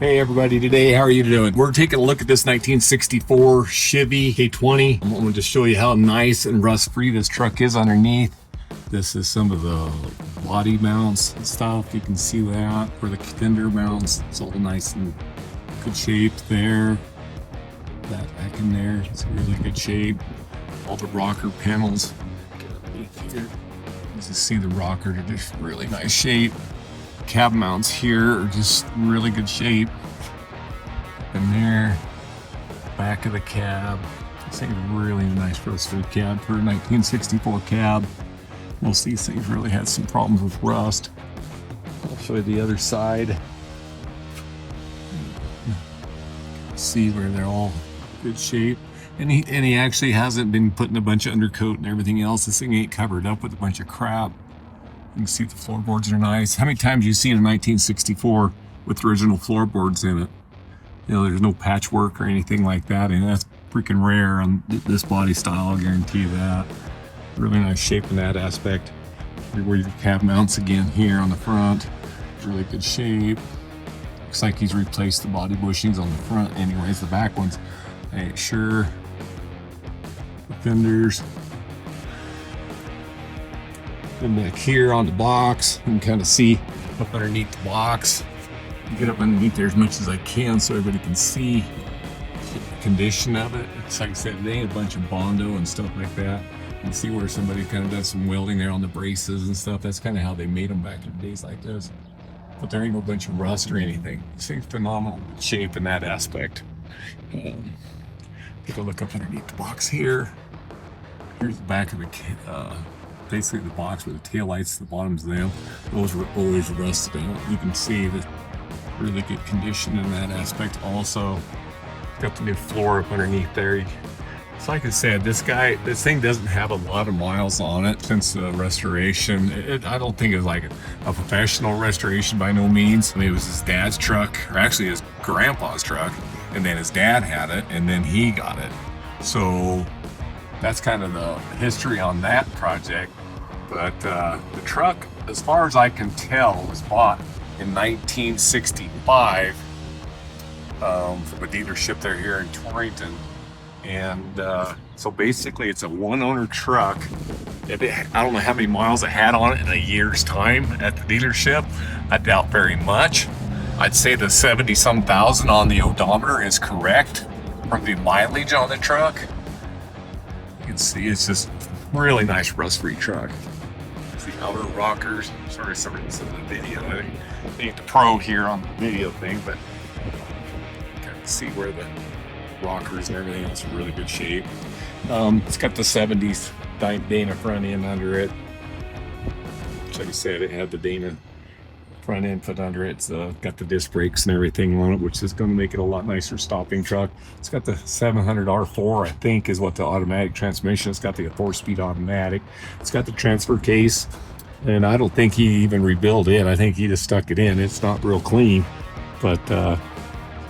Hey everybody, today how are you doing? We're taking a look at this 1964 Chevy K20. I'm going to show you how nice and rust-free this truck is underneath. This is some of the body mounts and stuff. You can see that, where the fender mounts, it's all nice and good shape there. That back in there, it's in really good shape. All the rocker panels. Get underneath here. You can see the rocker, they're just really nice shape. Cab mounts here are just really good shape. And there, back of the cab. This thing's really nice rust-free cab for a 1964 cab. Most of these things really had some problems with rust. I'll show you the other side. See where they're all good shape. And he actually hasn't been putting a bunch of undercoat and everything else. This thing ain't covered up with a bunch of crap. You can see the floorboards are nice. How many times have you seen a 1964 with original floorboards in it? You know, there's no patchwork or anything like that, and that's freaking rare on this body style, I'll guarantee you that. Really nice shape in that aspect. Where your cab mounts again here on the front, really good shape. Looks like he's replaced the body bushings on the front anyways. The back ones, I ain't sure. The fenders. And back here on the box, you can kind of see up underneath the box. Get up underneath there as much as I can so everybody can see the condition of it. It's like I said, they ain't a bunch of Bondo and stuff like that. You can see where somebody kind of does some welding there on the braces and stuff. That's kind of how they made them back in days like this. But there ain't no bunch of rust or anything. This thing's phenomenal shape in that aspect. Take a look up underneath the box here. Here's the back of the basically the box with the taillights, the bottoms of them, those were always rusted out. You can see the really good condition in that aspect. Also, got the new floor up underneath there. It's like I said, this thing doesn't have a lot of miles on it since the restoration. I don't think it's like a professional restoration by no means. I mean, it was his dad's truck, or actually his grandpa's truck, and then his dad had it, and then he got it. So that's kind of the history on that project. But the truck, as far as I can tell, was bought in 1965 from a dealership there here in Torrington. And so basically it's a one-owner truck. I don't know how many miles it had on it in a year's time at the dealership. I doubt very much. I'd say the 70-some thousand on the odometer is correct for the mileage on the truck. You can see it's just really nice rust-free truck. The outer rockers. Sorry, this is the video. I ain't the pro here on the video thing, but you can see where the rockers and everything else are in really good shape. It's got the 70s Dana front end under it. Like I said, it had the Dana front end put under it. It's got the disc brakes and everything on it, which is going to make it a lot nicer stopping truck. It's got the 700 R4, I think, is what the automatic transmission. It's got the 4-speed automatic. It's got the transfer case, and I don't think he even rebuilt it. I think he just stuck it in. It's not real clean, but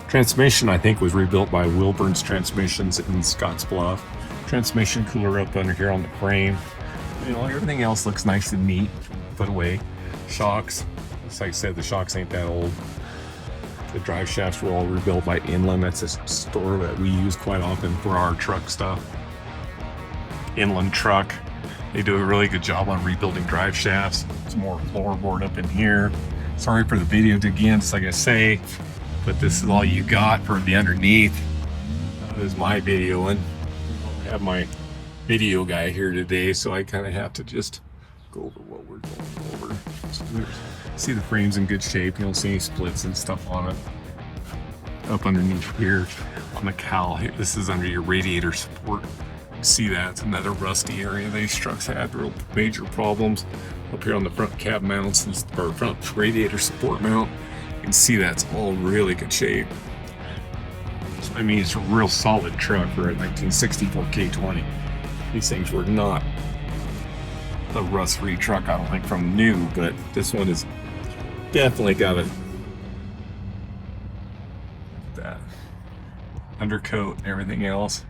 transmission, I think, was rebuilt by Wilburn's Transmissions in Scottsbluff. Transmission cooler up under here on the frame. You know, everything else looks nice and neat. Put away. Shocks. Like I said, the shocks ain't that old. The drive shafts were all rebuilt by Inland. That's a store that we use quite often for our truck stuff. Inland Truck. They do a really good job on rebuilding drive shafts. Some more floorboard up in here. Sorry for the video again, just like I say, but this is all you got for the underneath. This is my video, and I have my video guy here today, so I kind of have to just go over what we're going over. So see the frame's in good shape. You don't see any splits and stuff on it. Up underneath here on the cowl, this is under your radiator support. You see that, it's another rusty area. These trucks had real major problems. Up here on the front cab mounts, or front radiator support mount, you can see that's all really good shape. So, I mean, it's a real solid truck for a 1964 K20. These things were not a rust-free truck, I don't think, from new, but this one is definitely got that undercoat and everything else.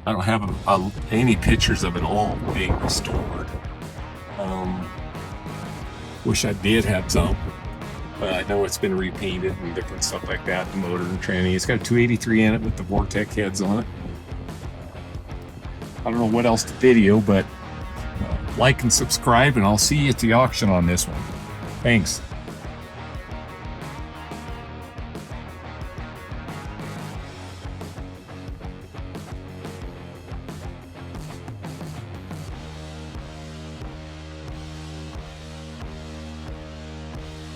I don't have any pictures of it all being restored. Wish I did have some. I know it's been repainted and different stuff like that, the motor and tranny. It's got a 283 in it with the Vortec heads on it. I don't know what else to video, but like and subscribe, and I'll see you at the auction on this one. Thanks.